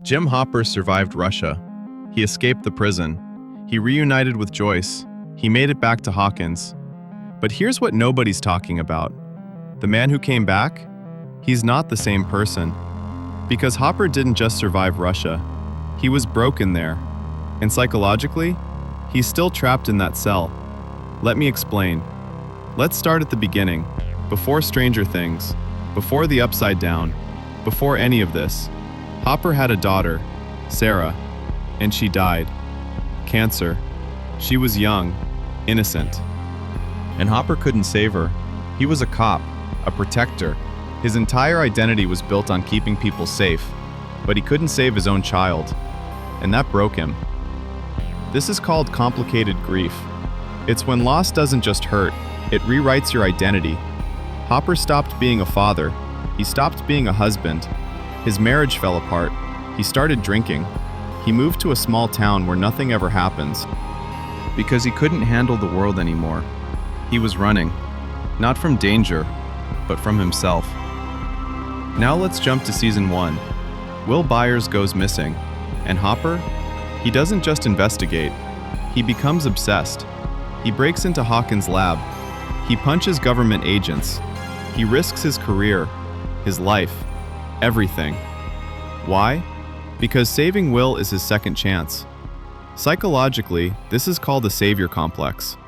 Jim Hopper survived Russia. He escaped the prison. He reunited with Joyce. He made it back to Hawkins. But here's what nobody's talking about. The man who came back? He's not the same person. Because Hopper didn't just survive Russia. He was broken there. And psychologically, he's still trapped in that cell. Let me explain. Let's start at the beginning, before Stranger Things, before the Upside Down, before any of this. Hopper had a daughter, Sara, and she died. Cancer. She was young, innocent. And Hopper couldn't save her. He was a cop, a protector. His entire identity was built on keeping people safe, but he couldn't save his own child, and that broke him. This is called complicated grief. It's when loss doesn't just hurt, it rewrites your identity. Hopper stopped being a father. He stopped being a husband. His marriage fell apart. He started drinking. He moved to a small town where nothing ever happens. Because he couldn't handle the world anymore. He was running, not from danger, but from himself. Now let's jump to season 1. Will Byers goes missing, and Hopper? He doesn't just investigate. He becomes obsessed. He breaks into Hawkins' lab. He punches government agents. He risks his career, his life, everything. Why? Because saving Will is his second chance. Psychologically, this is called a savior complex.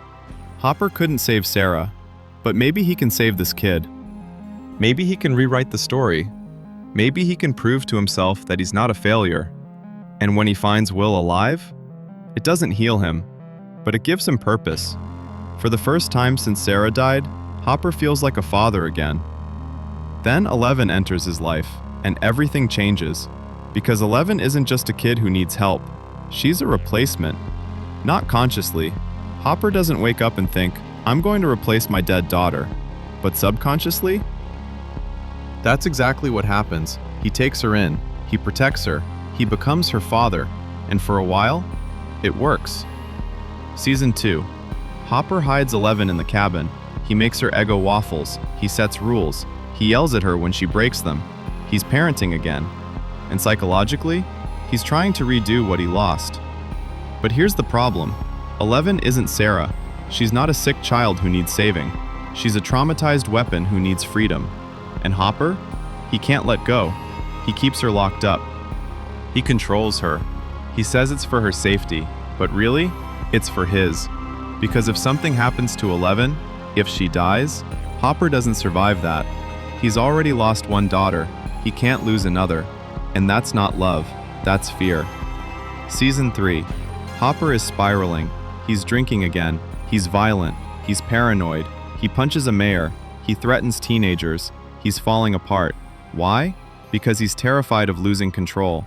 Hopper couldn't save Sara, but maybe he can save this kid. Maybe he can rewrite the story. Maybe he can prove to himself that he's not a failure. And when he finds Will alive, it doesn't heal him, but it gives him purpose. For the first time since Sara died, Hopper feels like a father again. Then 11 enters his life, and everything changes. Because 11 isn't just a kid who needs help. She's a replacement. Not consciously. Hopper doesn't wake up and think, I'm going to replace my dead daughter. But subconsciously? That's exactly what happens. He takes her in. He protects her. He becomes her father. And for a while, it works. Season 2. Hopper hides 11 in the cabin. He makes her Eggo waffles. He sets rules. He yells at her when she breaks them. He's parenting again. And psychologically, he's trying to redo what he lost. But here's the problem. 11 isn't Sara. She's not a sick child who needs saving. She's a traumatized weapon who needs freedom. And Hopper? He can't let go. He keeps her locked up. He controls her. He says it's for her safety, but really, it's for his. Because if something happens to 11, if she dies, Hopper doesn't survive that. He's already lost one daughter. He can't lose another. And that's not love, that's fear. Season 3. Hopper is spiraling. He's drinking again. He's violent. He's paranoid. He punches a mayor. He threatens teenagers. He's falling apart. Why? Because he's terrified of losing control.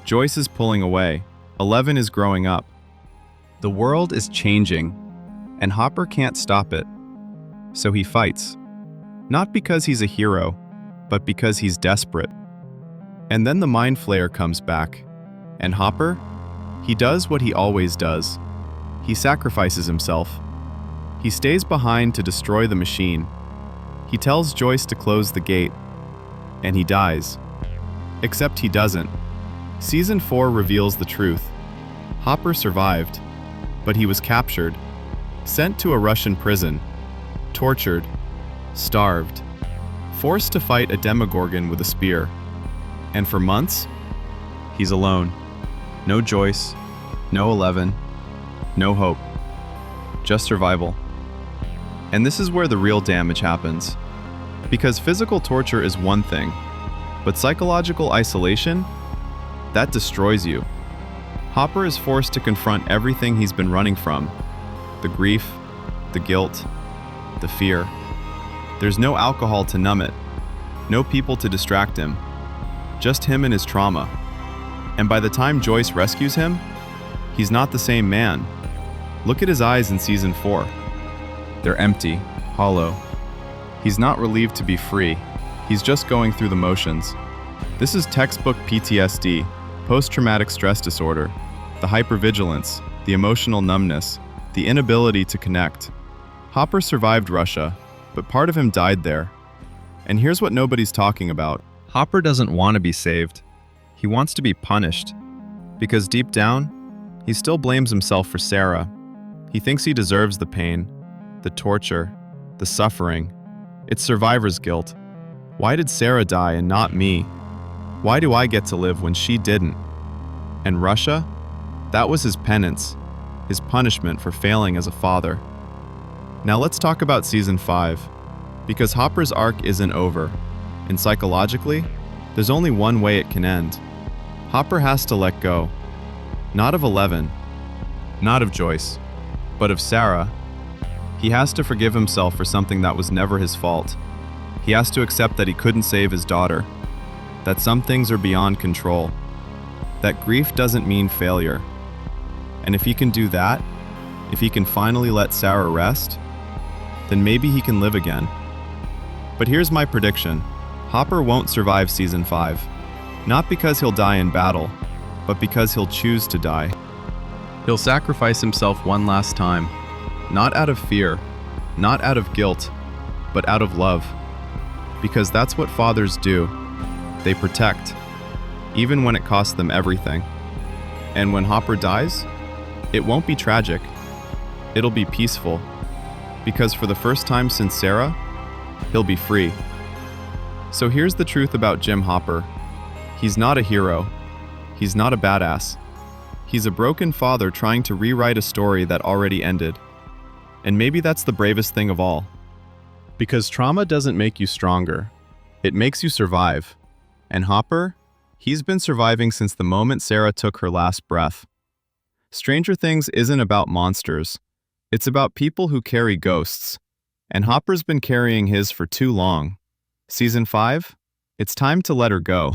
Joyce is pulling away. 11 is growing up. The world is changing, and Hopper can't stop it. So he fights. Not because he's a hero, but because he's desperate. And then the Mind Flayer comes back. And Hopper? He does what he always does. He sacrifices himself. He stays behind to destroy the machine. He tells Joyce to close the gate. And he dies. Except he doesn't. Season 4 reveals the truth. Hopper survived, but he was captured, sent to a Russian prison, tortured, starved, forced to fight a Demogorgon with a spear. And for months, he's alone. No Joyce, no 11, no hope. Just survival. And this is where the real damage happens. Because physical torture is one thing, but psychological isolation, that destroys you. Hopper is forced to confront everything he's been running from. The grief, the guilt, the fear. There's no alcohol to numb it. No people to distract him. Just him and his trauma. And by the time Joyce rescues him, he's not the same man. Look at his eyes in season 4. They're empty, hollow. He's not relieved to be free. He's just going through the motions. This is textbook PTSD, post-traumatic stress disorder, the hypervigilance, the emotional numbness, the inability to connect. Hopper survived Russia, but part of him died there. And here's what nobody's talking about. Hopper doesn't want to be saved. He wants to be punished, because deep down, he still blames himself for Sara. He thinks he deserves the pain, the torture, the suffering. It's survivor's guilt. Why did Sara die and not me? Why do I get to live when she didn't? And Russia? That was his penance, his punishment for failing as a father. Now let's talk about Season 5, because Hopper's arc isn't over, and psychologically, there's only one way it can end. Hopper has to let go, not of Eleven, not of Joyce, but of Sara. He has to forgive himself for something that was never his fault. He has to accept that he couldn't save his daughter, that some things are beyond control, that grief doesn't mean failure. And if he can do that, if he can finally let Sara rest, then maybe he can live again. But here's my prediction. Hopper won't survive Season 5. Not because he'll die in battle, but because he'll choose to die. He'll sacrifice himself one last time, not out of fear, not out of guilt, but out of love. Because that's what fathers do. They protect, even when it costs them everything. And when Hopper dies, it won't be tragic. It'll be peaceful. Because for the first time since Sara, he'll be free. So here's the truth about Jim Hopper. He's not a hero. He's not a badass. He's a broken father trying to rewrite a story that already ended. And maybe that's the bravest thing of all. Because trauma doesn't make you stronger. It makes you survive. And Hopper, he's been surviving since the moment Sara took her last breath. Stranger Things isn't about monsters. It's about people who carry ghosts. And Hopper's been carrying his for too long. Season 5? It's time to let her go.